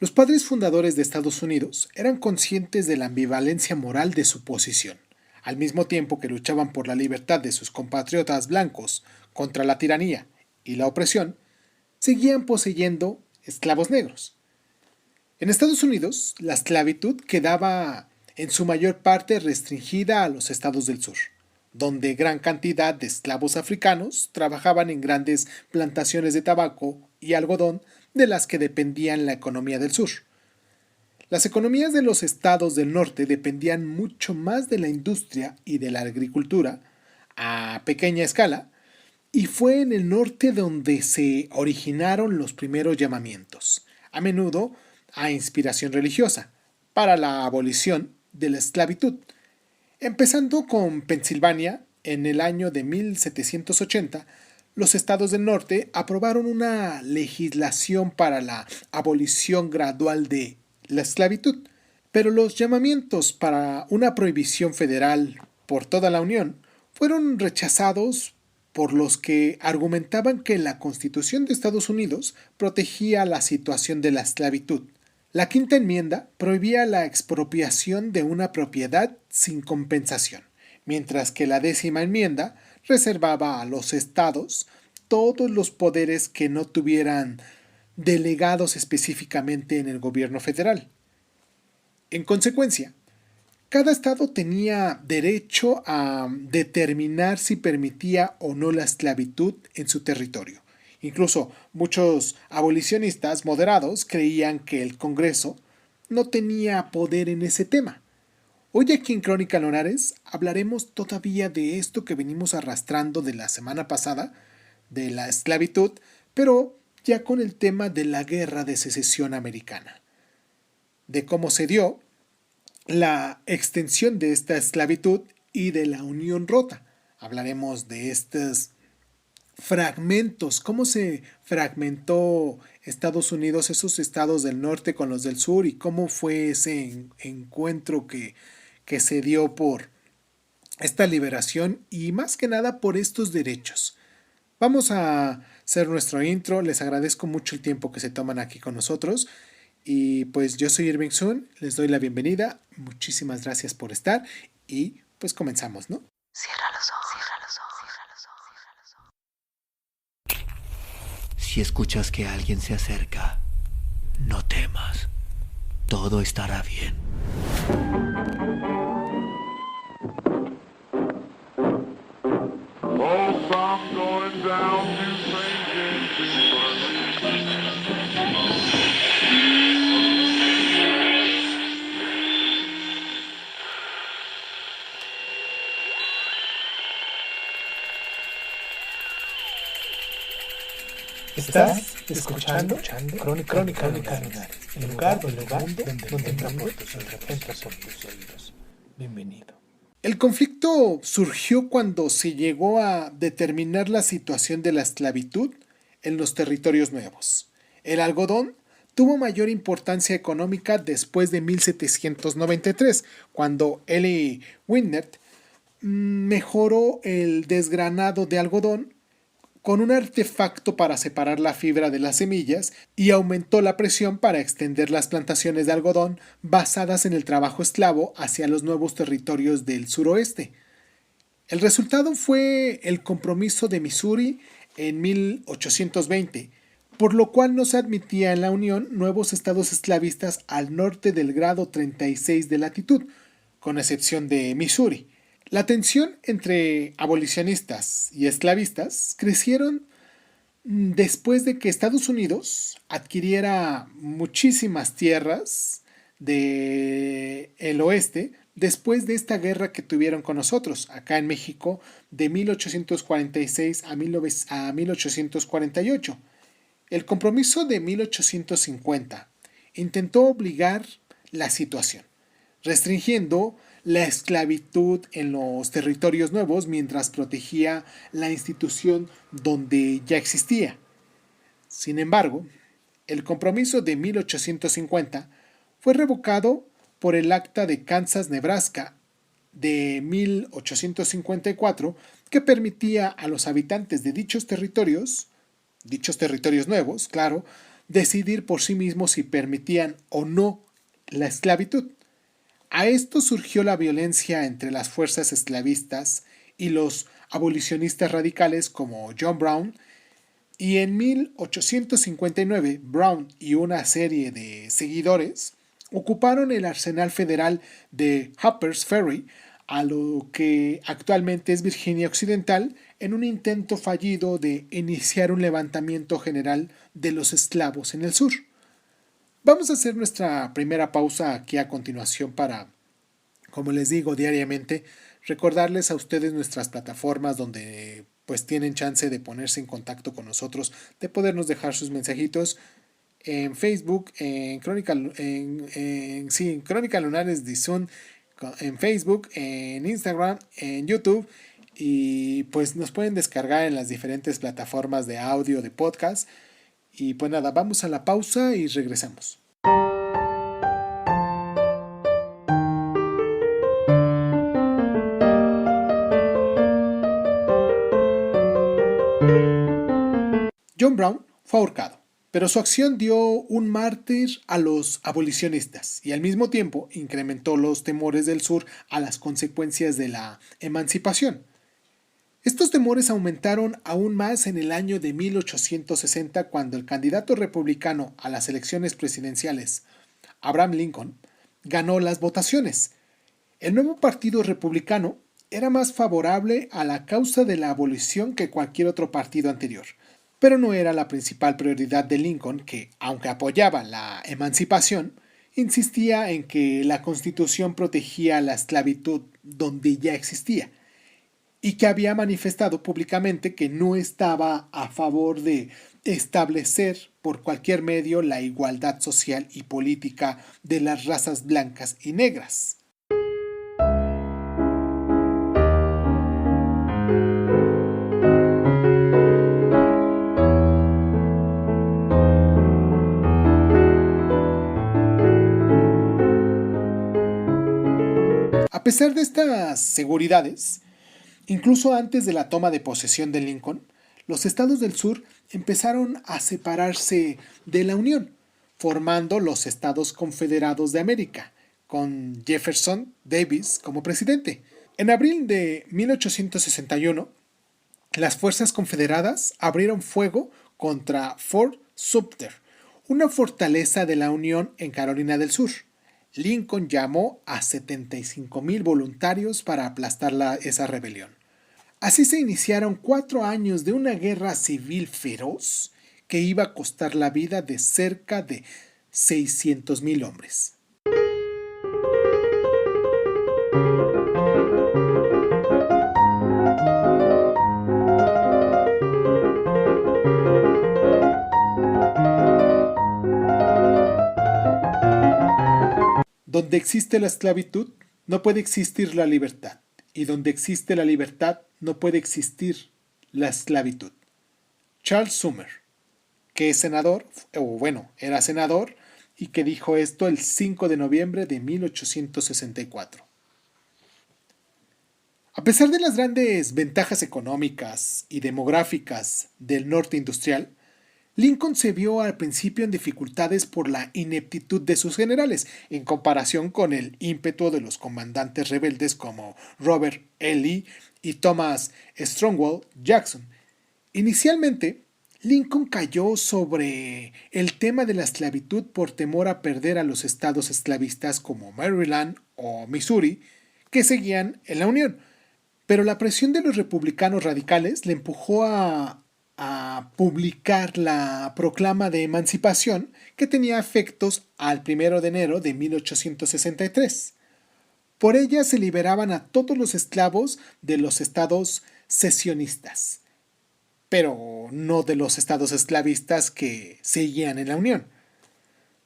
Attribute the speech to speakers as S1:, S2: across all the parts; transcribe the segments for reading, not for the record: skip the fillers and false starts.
S1: Los padres fundadores de Estados Unidos eran conscientes de la ambivalencia moral de su posición. Al mismo tiempo que luchaban por la libertad de sus compatriotas blancos contra la tiranía y la opresión, seguían poseyendo esclavos negros. En Estados Unidos, la esclavitud quedaba en su mayor parte restringida a los estados del sur, donde gran cantidad de esclavos africanos trabajaban en grandes plantaciones de tabaco y algodón de las que dependían la economía del sur. Las economías de los estados del norte dependían mucho más de la industria y de la agricultura a pequeña escala, y fue en el norte donde se originaron los primeros llamamientos, a menudo a inspiración religiosa, para la abolición de la esclavitud, empezando con Pensilvania. En el año de 1780, los estados del norte aprobaron una legislación para la abolición gradual de la esclavitud, pero los llamamientos para una prohibición federal por toda la Unión fueron rechazados por los que argumentaban que la Constitución de Estados Unidos protegía la situación de la esclavitud. La Quinta Enmienda prohibía la expropiación de una propiedad sin compensación, mientras que la Décima Enmienda reservaba a los estados todos los poderes que no tuvieran delegados específicamente en el gobierno federal. En consecuencia, cada estado tenía derecho a determinar si permitía o no la esclavitud en su territorio. Incluso muchos abolicionistas moderados creían que el Congreso no tenía poder en ese tema. Hoy aquí en Crónica Lonares hablaremos todavía de esto que venimos arrastrando de la semana pasada, de la esclavitud, pero ya con el tema de la Guerra de Secesión Americana, de cómo se dio la extensión de esta esclavitud y de la unión rota. Hablaremos de estos fragmentos, cómo se fragmentó Estados Unidos, esos estados del norte con los del sur, y cómo fue ese encuentro que se dio por esta liberación y más que nada por estos derechos. Vamos a hacer nuestro intro. Les agradezco mucho el tiempo que se toman aquí con nosotros. Y pues yo soy Irving Sun, les doy la bienvenida. Muchísimas gracias por estar. Y pues comenzamos, ¿no?
S2: Cierra los ojos, cierra los ojos, cierra los ojos, cierra los ojos.
S3: Si escuchas que alguien se acerca, no temas. Todo estará bien.
S4: Oh, I'm going down to St. James
S1: Estás escuchando Crónica Lunares, el lugar donde entra por tus oídos. Bienvenido. El conflicto surgió cuando se llegó a determinar la situación de la esclavitud en los territorios nuevos. El algodón tuvo mayor importancia económica después de 1793, cuando Eli Winnett mejoró el desgranado de algodón con un artefacto para separar la fibra de las semillas y aumentó la presión para extender las plantaciones de algodón basadas en el trabajo esclavo hacia los nuevos territorios del suroeste. El resultado fue el Compromiso de Missouri en 1820, por lo cual no se admitía en la Unión nuevos estados esclavistas al norte del grado 36 de latitud, con excepción de Missouri. La tensión entre abolicionistas y esclavistas crecieron después de que Estados Unidos adquiriera muchísimas tierras del oeste después de esta guerra que tuvieron con nosotros, acá en México, de 1846 a 1848. El Compromiso de 1850 intentó obligar la situación, restringiendo la esclavitud en los territorios nuevos mientras protegía la institución donde ya existía. Sin embargo, el Compromiso de 1850 fue revocado por el Acta de Kansas-Nebraska de 1854, que permitía a los habitantes de dichos territorios nuevos, claro, decidir por sí mismos si permitían o no la esclavitud. A esto surgió la violencia entre las fuerzas esclavistas y los abolicionistas radicales como John Brown, y en 1859 Brown y una serie de seguidores ocuparon el arsenal federal de Harper's Ferry, a lo que actualmente es Virginia Occidental, en un intento fallido de iniciar un levantamiento general de los esclavos en el sur. Vamos a hacer nuestra primera pausa aquí a continuación para, como les digo diariamente, recordarles a ustedes nuestras plataformas donde pues tienen chance de ponerse en contacto con nosotros, de podernos dejar sus mensajitos en Facebook, en Crónica Lunares de Zoom, en Facebook, en Instagram, en YouTube, y pues nos pueden descargar en las diferentes plataformas de audio, de podcast. Y pues nada, vamos a la pausa y regresamos. John Brown fue ahorcado, pero su acción dio un mártir a los abolicionistas y al mismo tiempo incrementó los temores del sur a las consecuencias de la emancipación. Estos temores aumentaron aún más en el año de 1860, cuando el candidato republicano a las elecciones presidenciales, Abraham Lincoln, ganó las votaciones. El nuevo partido republicano era más favorable a la causa de la abolición que cualquier otro partido anterior, pero no era la principal prioridad de Lincoln, que, aunque apoyaba la emancipación, insistía en que la Constitución protegía la esclavitud donde ya existía, y que había manifestado públicamente que no estaba a favor de establecer por cualquier medio la igualdad social y política de las razas blancas y negras. A pesar de estas seguridades, incluso antes de la toma de posesión de Lincoln, los estados del sur empezaron a separarse de la Unión, formando los Estados Confederados de América, con Jefferson Davis como presidente. En abril de 1861, las fuerzas confederadas abrieron fuego contra Fort Sumter, una fortaleza de la Unión en Carolina del Sur. Lincoln llamó a 75,000 voluntarios para aplastar esa rebelión. Así se iniciaron 4 años de una guerra civil feroz que iba a costar la vida de cerca de 600,000 hombres. Donde existe la esclavitud, no puede existir la libertad. Y donde existe la libertad, no puede existir la esclavitud. Charles Sumner, que es senador, era senador, y que dijo esto el 5 de noviembre de 1864. A pesar de las grandes ventajas económicas y demográficas del norte industrial, Lincoln se vio al principio en dificultades por la ineptitud de sus generales, en comparación con el ímpetu de los comandantes rebeldes como Robert E. Lee y Thomas Stonewall Jackson. Inicialmente, Lincoln cayó sobre el tema de la esclavitud por temor a perder a los estados esclavistas como Maryland o Missouri, que seguían en la Unión, pero la presión de los republicanos radicales le empujó a publicar la proclama de emancipación, que tenía efectos al 1 de enero de 1863. Por ella se liberaban a todos los esclavos de los estados sesionistas, pero no de los estados esclavistas que seguían en la Unión.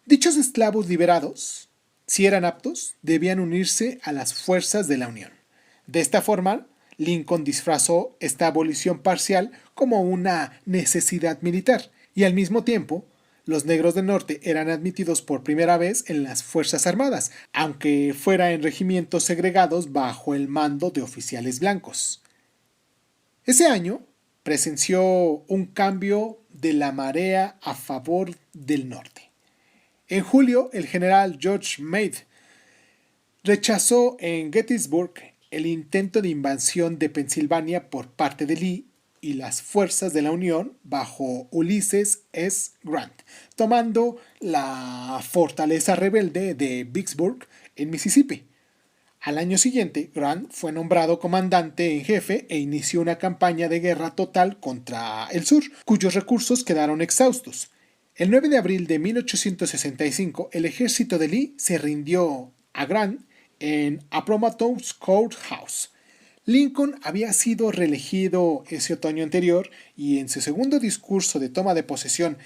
S1: Dichos esclavos liberados, si eran aptos, debían unirse a las fuerzas de la Unión. De esta forma, Lincoln disfrazó esta abolición parcial como una necesidad militar, y al mismo tiempo, los negros del norte eran admitidos por primera vez en las Fuerzas Armadas, aunque fuera en regimientos segregados bajo el mando de oficiales blancos. Ese año, presenció un cambio de la marea a favor del norte. En julio, el general George Meade rechazó en Gettysburg el intento de invasión de Pensilvania por parte de Lee y las fuerzas de la Unión bajo Ulysses S. Grant, tomando la fortaleza rebelde de Vicksburg en Mississippi. Al año siguiente, Grant fue nombrado comandante en jefe e inició una campaña de guerra total contra el sur, cuyos recursos quedaron exhaustos. El 9 de abril de 1865, el ejército de Lee se rindió a Grant en Appomattox Courthouse. Lincoln había sido reelegido ese otoño anterior y en su segundo discurso de toma de posesión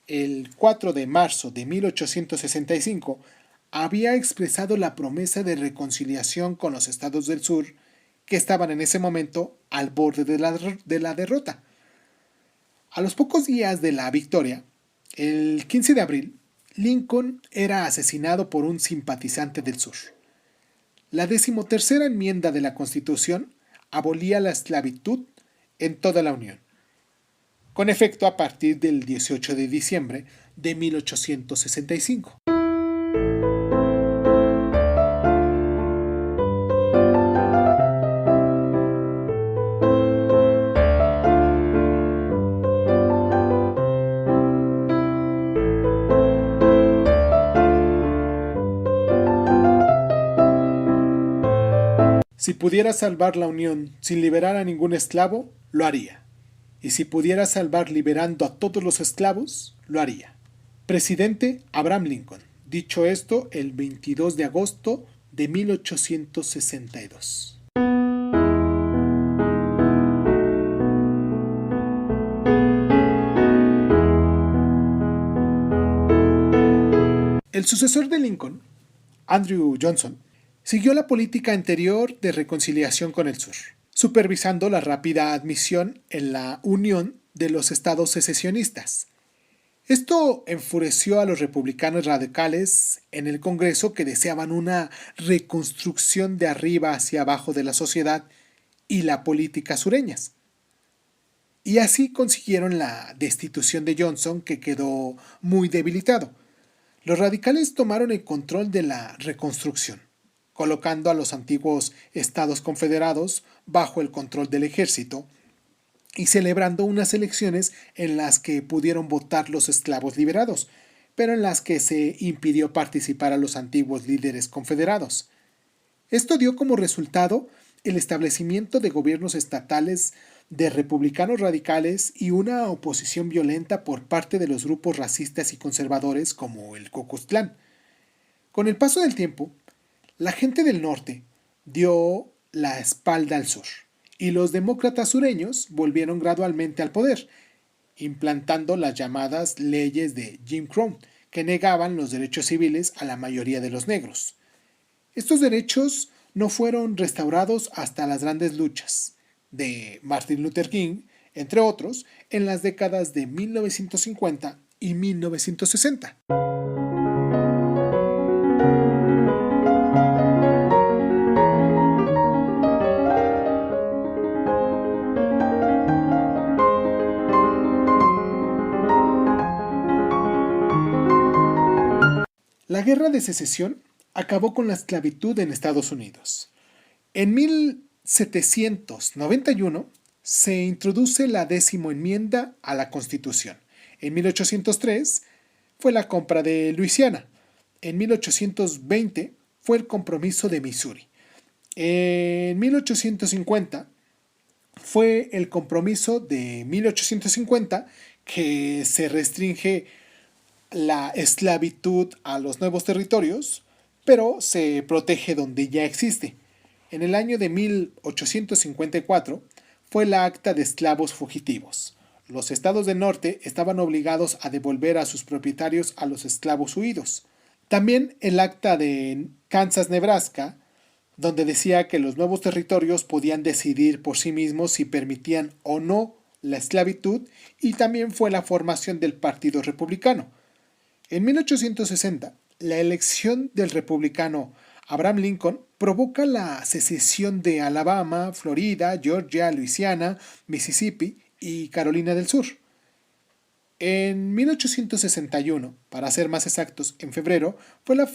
S1: el 4 de marzo de 1865 había expresado la promesa de reconciliación con los estados del sur que estaban en ese momento al borde de la derrota. A los pocos días de la victoria, el 15 de abril, Lincoln era asesinado por un simpatizante del sur. La 13ª enmienda de la Constitución abolía la esclavitud en toda la Unión, con efecto a partir del 18 de diciembre de 1865. Si pudiera salvar la Unión sin liberar a ningún esclavo, lo haría. Y si pudiera salvar liberando a todos los esclavos, lo haría. Presidente Abraham Lincoln. Dicho esto, el 22 de agosto de 1862. El sucesor de Lincoln, Andrew Johnson, siguió la política anterior de reconciliación con el sur, supervisando la rápida admisión en la Unión de los estados secesionistas. Esto enfureció a los republicanos radicales en el Congreso que deseaban una reconstrucción de arriba hacia abajo de la sociedad y la política sureñas. Y así consiguieron la destitución de Johnson, que quedó muy debilitado. Los radicales tomaron el control de la reconstrucción, colocando a los antiguos estados confederados bajo el control del ejército y celebrando unas elecciones en las que pudieron votar los esclavos liberados, pero en las que se impidió participar a los antiguos líderes confederados. Esto dio como resultado el establecimiento de gobiernos estatales de republicanos radicales y una oposición violenta por parte de los grupos racistas y conservadores como el Ku Klux Klan. Con el paso del tiempo, la gente del norte dio la espalda al sur y los demócratas sureños volvieron gradualmente al poder, implantando las llamadas leyes de Jim Crow, que negaban los derechos civiles a la mayoría de los negros. Estos derechos no fueron restaurados hasta las grandes luchas de Martin Luther King, entre otros, en las décadas de 1950 y 1960. La Guerra de Secesión acabó con la esclavitud en Estados Unidos. En 1791 se introduce la 10ª enmienda a la Constitución. En 1803 fue la compra de Luisiana. En 1820 fue el compromiso de Missouri. En 1850 fue el compromiso de 1850 que se restringe la esclavitud a los nuevos territorios, pero se protege donde ya existe. En el año de 1854 fue la Acta de Esclavos Fugitivos. Los estados del norte estaban obligados a devolver a sus propietarios a los esclavos huidos. También el Acta de Kansas-Nebraska, donde decía que los nuevos territorios podían decidir por sí mismos si permitían o no la esclavitud, y también fue la formación del Partido Republicano. En 1860, la elección del republicano Abraham Lincoln provoca la secesión de Alabama, Florida, Georgia, Luisiana, Mississippi y Carolina del Sur. En 1861, para ser más exactos, en febrero, fue la